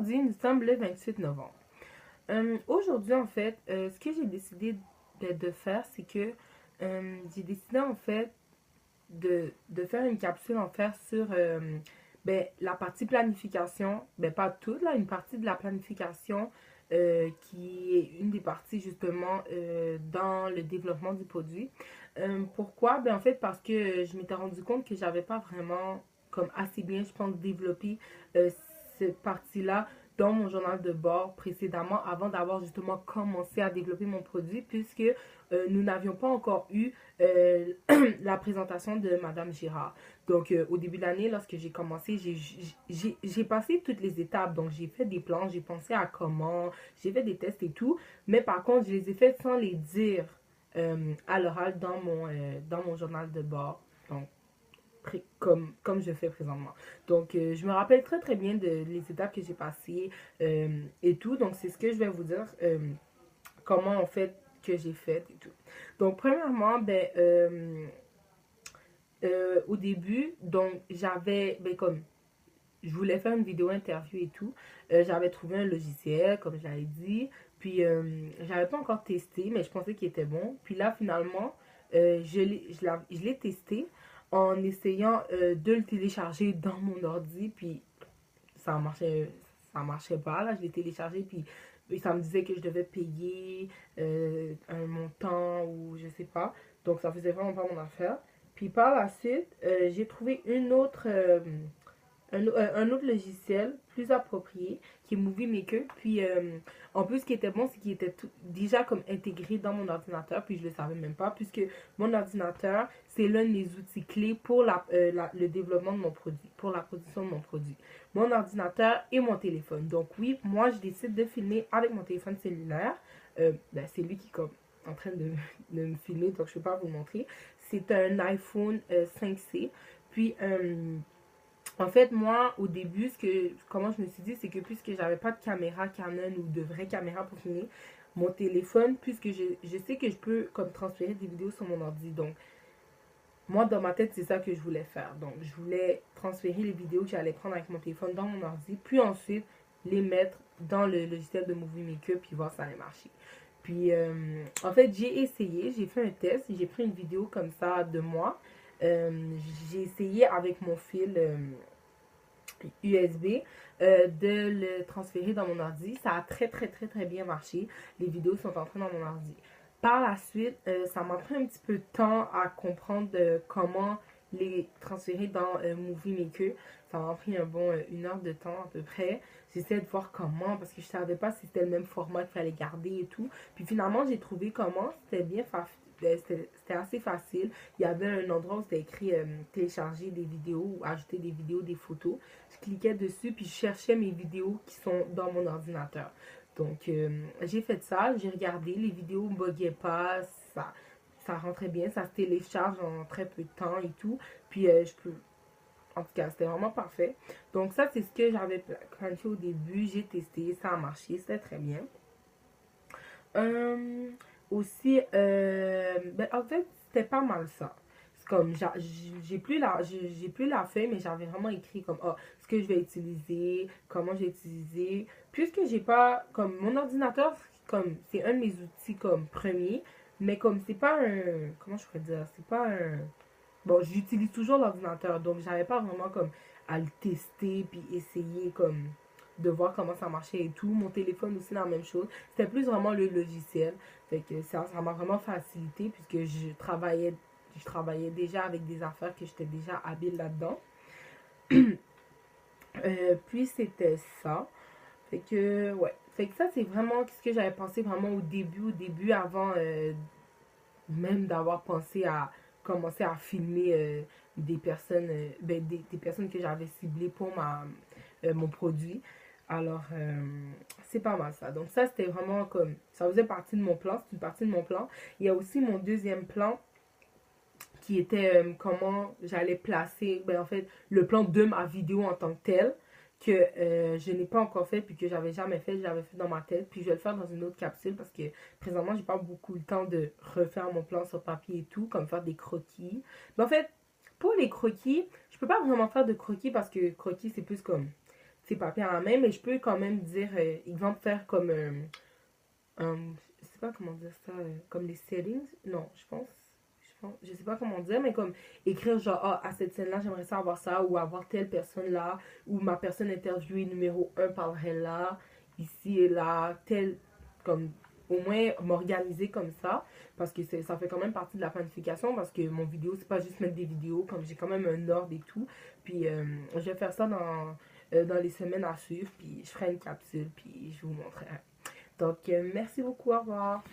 Aujourd'hui, nous sommes le 28 novembre. Aujourd'hui, en fait, ce que j'ai décidé de faire, c'est que j'ai décidé, en fait, de faire une capsule, en fait, sur la partie planification. Ben, pas toute, là, une partie de la planification qui est une des parties, justement, dans le développement du produit. Pourquoi? Ben, en fait, parce que je m'étais rendu compte que j'avais pas vraiment, comme assez bien, je pense, développé euh, cette partie-là dans mon journal de bord précédemment avant d'avoir justement commencé à développer mon produit puisque nous n'avions pas encore eu la présentation de Madame Girard. Donc au début de l'année, lorsque j'ai commencé, j'ai passé toutes les étapes. Donc j'ai fait des plans, j'ai pensé à comment, j'ai fait des tests et tout. Mais par contre, je les ai faits sans les dire à l'oral dans mon journal de bord. Donc comme je fais présentement. Donc, je me rappelle très très bien de les étapes que j'ai passées et tout. Donc, c'est ce que je vais vous dire, comment en fait que j'ai fait et tout. Donc, premièrement, au début, donc j'avais, comme je voulais faire une vidéo interview et tout, j'avais trouvé un logiciel, comme j'avais dit, puis j'avais pas encore testé, mais je pensais qu'il était bon. Puis là, finalement, je l'ai testé en essayant de le télécharger dans mon ordi, puis ça marchait pas, là, je l'ai téléchargé, puis ça me disait que je devais payer un montant ou je sais pas, donc ça faisait vraiment pas mon affaire. Puis par la suite, j'ai trouvé un autre logiciel plus approprié qui est Movie Maker. Puis en plus, ce qui était bon, c'est qu'il était déjà comme intégré dans mon ordinateur. Puis je le savais même pas, puisque mon ordinateur, c'est l'un des outils clés pour le développement de mon produit, pour la production de mon produit. Mon ordinateur et mon téléphone. Donc oui, moi, je décide de filmer avec mon téléphone cellulaire. C'est lui qui est comme en train de me filmer, donc je ne peux pas vous le montrer. C'est un iPhone 5C. Puis en fait, moi, au début, comment je me suis dit, c'est que puisque j'avais pas de caméra Canon ou de vraie caméra pour filmer, mon téléphone, puisque je sais que je peux comme transférer des vidéos sur mon ordi. Donc, moi, dans ma tête, c'est ça que je voulais faire. Donc, je voulais transférer les vidéos que j'allais prendre avec mon téléphone dans mon ordi, puis ensuite les mettre dans le logiciel de Movie Maker, puis voir si ça allait marcher. Puis, en fait, j'ai essayé, j'ai fait un test, j'ai pris une vidéo comme ça de moi. Euh, j'ai essayé avec mon fil USB de le transférer dans mon ordi. Ça a très très très très bien marché. Les vidéos sont entrées dans mon ordi. Par la suite, ça m'a pris un petit peu de temps à comprendre comment les transférer dans Movie Maker. Ça m'a pris un bon 1 heure de temps à peu près. J'essayais de voir comment parce que je savais pas si c'était le même format qu'il fallait garder et tout. Puis finalement, j'ai trouvé comment. C'était bien c'était assez facile. Il y avait un endroit où c'était écrit télécharger des vidéos ou ajouter des vidéos, des photos. Je cliquais dessus puis je cherchais mes vidéos qui sont dans mon ordinateur. Donc, j'ai fait ça, j'ai regardé, les vidéos ne buggaient pas, ça rentrait bien, ça se télécharge en très peu de temps et tout. Puis, en tout cas, c'était vraiment parfait. Donc, ça, c'est ce que j'avais planifié au début. J'ai testé, ça a marché, c'était très bien. Euh, Aussi, en fait, c'était pas mal ça. C'est comme, j'ai plus la feuille, mais j'avais vraiment écrit comme, oh, ce que je vais utiliser, comment je vais utiliser. Puisque j'ai pas, comme, mon ordinateur, comme, c'est un de mes outils, comme, premier, mais comme, c'est pas un, comment je pourrais dire, c'est pas un, bon, j'utilise toujours l'ordinateur, donc j'avais pas vraiment, comme, à le tester, puis essayer, comme, de voir comment ça marchait et tout. Mon téléphone aussi, la même chose. C'était plus vraiment le logiciel. Fait que ça m'a vraiment facilité puisque je travaillais déjà avec des affaires que j'étais déjà habile là-dedans. Puis c'était ça. Fait que, ouais. Fait que ça, c'est vraiment ce que j'avais pensé vraiment au début, avant même d'avoir pensé à commencer à filmer des personnes, des personnes que j'avais ciblées pour mon produit. Alors, c'est pas mal ça. Donc ça, c'était vraiment comme, ça faisait partie de mon plan, c'est une partie de mon plan. Il y a aussi mon deuxième plan qui était comment j'allais placer, en fait, le plan de ma vidéo en tant que tel que je n'ai pas encore fait puis que j'avais jamais fait, j'avais fait dans ma tête, puis je vais le faire dans une autre capsule parce que présentement j'ai pas beaucoup le temps de refaire mon plan sur papier et tout, comme faire des croquis. Mais en fait, pour les croquis, je peux pas vraiment faire de croquis parce que croquis c'est plus comme, ces papiers en main, mais je peux quand même dire, exemple, faire comme, je sais pas comment dire ça, comme les settings, non, je sais pas comment dire, mais comme écrire genre, ah, à cette scène-là, j'aimerais ça avoir ça, ou avoir telle personne là, ou ma personne interviewée numéro un parlerait là, ici et là, tel, comme, au moins m'organiser comme ça, parce que ça fait quand même partie de la planification, parce que mon vidéo, c'est pas juste mettre des vidéos, comme j'ai quand même un ordre et tout, puis je vais faire ça dans les semaines à suivre, puis je ferai une capsule, puis je vous montrerai. Donc, merci beaucoup, au revoir.